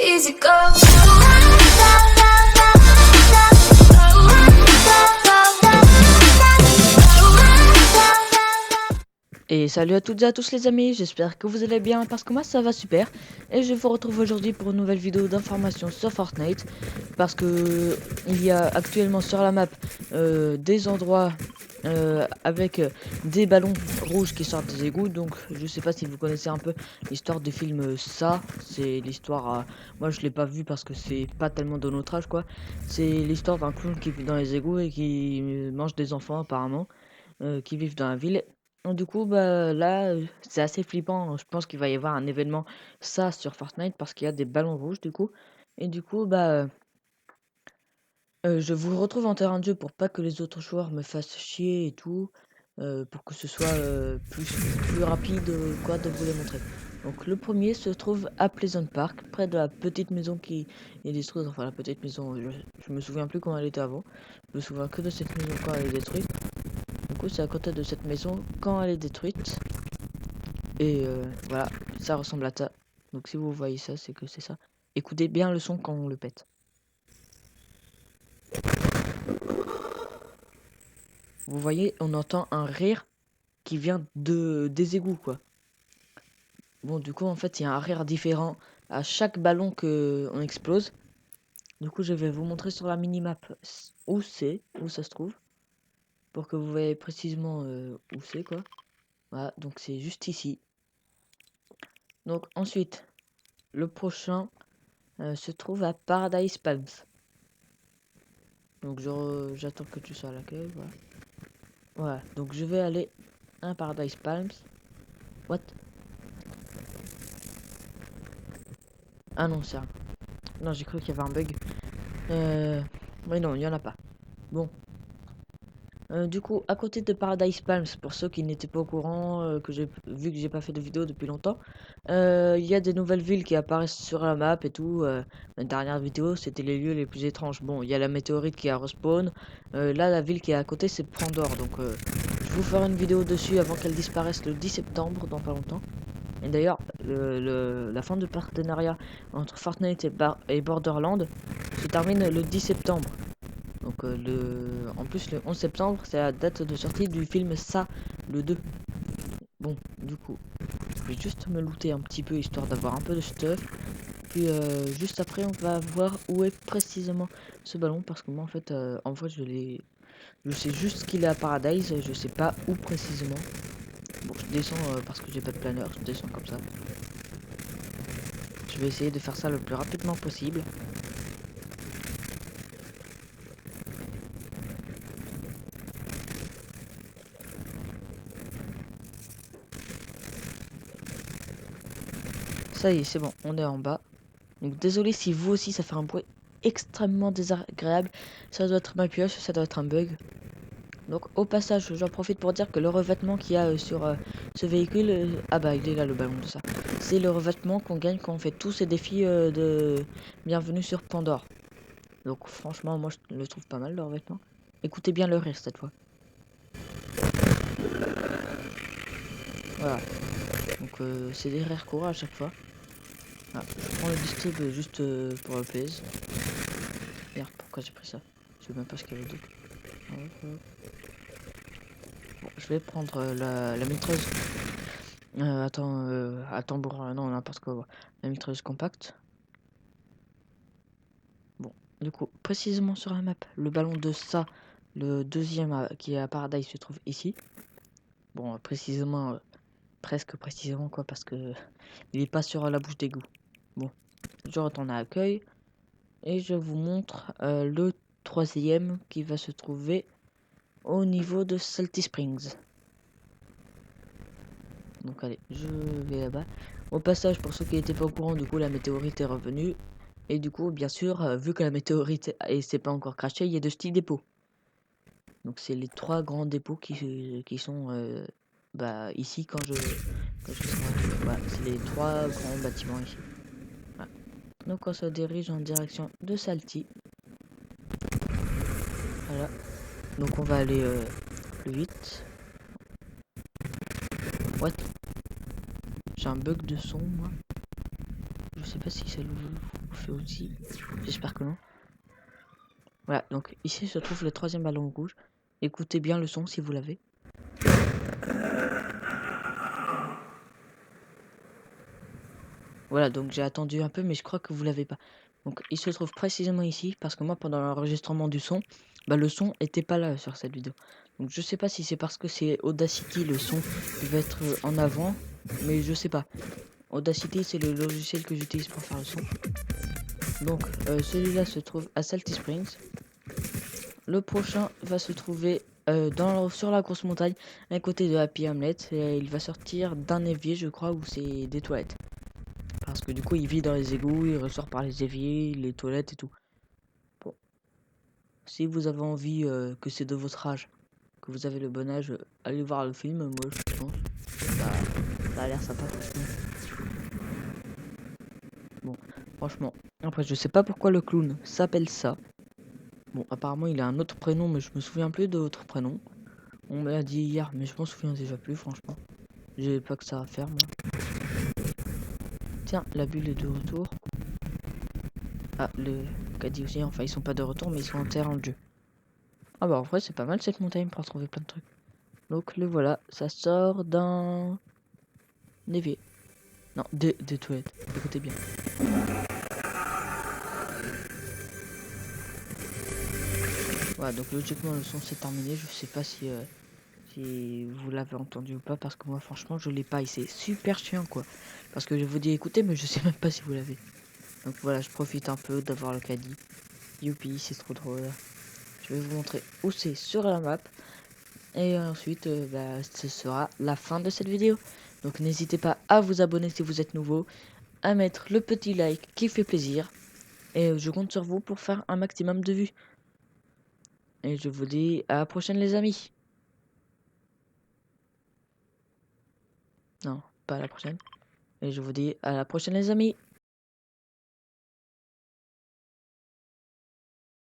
Easy go. Et salut à toutes et à tous les amis, j'espère que vous allez bien parce que moi ça va super. Et je vous retrouve aujourd'hui pour une nouvelle vidéo d'information sur Fortnite. Parce que il y a actuellement sur la map des endroits avec des ballons rouges qui sortent des égouts. Donc je sais pas si vous connaissez un peu l'histoire du film Ça. C'est l'histoire, moi je l'ai pas vu parce que c'est pas tellement de notre âge quoi. C'est l'histoire d'un clown qui vit dans les égouts et qui mange des enfants apparemment. Qui vivent dans la ville. Du coup, bah là, c'est assez flippant. Je pense qu'il va y avoir un événement ça sur Fortnite parce qu'il y a des ballons rouges du coup. Et du coup, bah, je vous retrouve en terrain de jeu pour pas que les autres joueurs me fassent chier et tout, pour que ce soit plus rapide quoi de vous les montrer. Donc le premier se trouve à Pleasant Park, près de la petite maison qui est détruite. Enfin la petite maison, je me souviens plus comment elle était avant. Je me souviens que de cette maison quand elle est détruite. Du coup, c'est à côté de cette maison quand elle est détruite. Et voilà, ça ressemble à ça. Donc si vous voyez ça, c'est que c'est ça. Écoutez bien le son quand on le pète. Vous voyez, on entend un rire qui vient des égouts, quoi. Bon, du coup, en fait, il y a un rire différent à chaque ballon que on explose. Du coup, je vais vous montrer sur la minimap où ça se trouve. Pour que vous voyez précisément où c'est, quoi. Voilà, donc c'est juste ici. Donc ensuite, le prochain se trouve à Paradise Palms. Donc j'attends que tu sois à l'accueil, voilà. Voilà, donc je vais aller à Paradise Palms. What? Ah non, c'est un... Non, j'ai cru qu'il y avait un bug. Mais non, il n'y en a pas. Bon. Du coup, à côté de Paradise Palms, pour ceux qui n'étaient pas au courant, que j'ai vu que j'ai pas fait de vidéo depuis longtemps, il y a des nouvelles villes qui apparaissent sur la map et tout. La dernière vidéo, c'était les lieux les plus étranges. Bon, il y a la météorite qui a respawn. Là, la ville qui est à côté, c'est Pandore. Donc, je vous ferai une vidéo dessus avant qu'elle disparaisse le 10 septembre, dans pas longtemps. Et d'ailleurs, la fin de partenariat entre Fortnite et Borderlands se termine le 10 septembre. Donc en plus le 11 septembre, c'est la date de sortie du film Ça, le 2. Bon, du coup, je vais juste me looter un petit peu histoire d'avoir un peu de stuff. Puis juste après, on va voir où est précisément ce ballon parce que moi en fait, en vrai, je sais juste qu'il est à Paradise, je sais pas où précisément. Bon, je descends parce que j'ai pas de planeur, je descends comme ça. Je vais essayer de faire ça le plus rapidement possible. Ça y est, c'est bon, on est en bas. Donc désolé si vous aussi ça fait un bruit extrêmement désagréable. Ça doit être ma pioche, ça doit être un bug. Donc au passage, j'en profite pour dire que le revêtement qu'il y a sur ce véhicule... ah bah il est là le ballon de ça. C'est le revêtement qu'on gagne quand on fait tous ces défis de bienvenue sur Pandore. Donc franchement, moi je le trouve pas mal le revêtement. Écoutez bien le rire cette fois. Voilà. Donc c'est des rires courts à chaque fois. Ah, je prends le distrib juste pour le plaisir. Merde, pourquoi j'ai pris ça? Je sais même pas ce qu'il y avait d'autre. Bon, je vais prendre la mitrailleuse. Attends, non, n'importe quoi. Ouais. La mitrailleuse compacte. Bon, du coup, précisément sur la map, le ballon de ça, le deuxième qui est à Paradise, se trouve ici. Bon, précisément, presque précisément quoi, parce que il est pas sur la bouche d'égout. Bon, je retourne à l'accueil et je vous montre le troisième qui va se trouver au niveau de Salty Springs. Donc allez, je vais là-bas. Au passage, pour ceux qui n'étaient pas au courant, du coup la météorite est revenue. Et du coup, bien sûr, vu que la météorite s'est pas encore crashée, il y a de petits dépôts. Donc c'est les trois grands dépôts qui sont bah, ici quand je serai. Voilà, c'est les trois grands bâtiments ici. Voilà. Donc on se dirige en direction de Salty. Voilà. Donc on va aller plus vite. What? J'ai un bug de son, moi. Je sais pas si ça le fait aussi. J'espère que non. Voilà, donc ici se trouve le 3e ballon rouge. Écoutez bien le son si vous l'avez. Voilà, donc j'ai attendu un peu, mais je crois que vous l'avez pas. Donc il se trouve précisément ici, parce que moi pendant l'enregistrement du son, bah, le son était pas là sur cette vidéo. Donc je sais pas si c'est parce que c'est Audacity, le son va être en avant, mais je sais pas. Audacity c'est le logiciel que j'utilise pour faire le son. Donc celui-là se trouve à Salty Springs. Le prochain va se trouver sur la grosse montagne, à côté de Happy Hamlet, et il va sortir d'un évier, je crois, où c'est des toilettes. Parce que du coup, il vit dans les égouts, il ressort par les éviers, les toilettes et tout. Bon. Si vous avez envie que c'est de votre âge, que vous avez le bon âge, allez voir le film, moi je pense. Ça a l'air sympa, franchement. Bon, franchement. Après, je sais pas pourquoi le clown s'appelle ça. Bon, apparemment, il a un autre prénom, mais je me souviens plus de l'autre prénom. On me l'a dit hier, mais je m'en souviens déjà plus, franchement. J'ai pas que ça à faire, moi. Tiens, la bulle est de retour. Ah, le caddie aussi, enfin, ils sont pas de retour, mais ils sont en terre en jeu. Ah bah, en vrai, c'est pas mal cette montagne pour trouver plein de trucs. Donc, le voilà, ça sort d'un évier. Non, des toilettes, écoutez bien. Voilà, donc logiquement, le son s'est terminé. Je sais pas si vous l'avez entendu ou pas, parce que moi, franchement, je l'ai pas. Et c'est super chiant, quoi. Parce que je vous dis écoutez, mais je sais même pas si vous l'avez. Donc voilà, je profite un peu d'avoir le caddie. Youpi, c'est trop drôle. Je vais vous montrer où c'est sur la map. Et ensuite, bah, ce sera la fin de cette vidéo. Donc n'hésitez pas à vous abonner si vous êtes nouveau, à mettre le petit like qui fait plaisir. Et je compte sur vous pour faire un maximum de vues. Et je vous dis à la prochaine les amis. Non, pas à la prochaine. Et je vous dis à la prochaine les amis.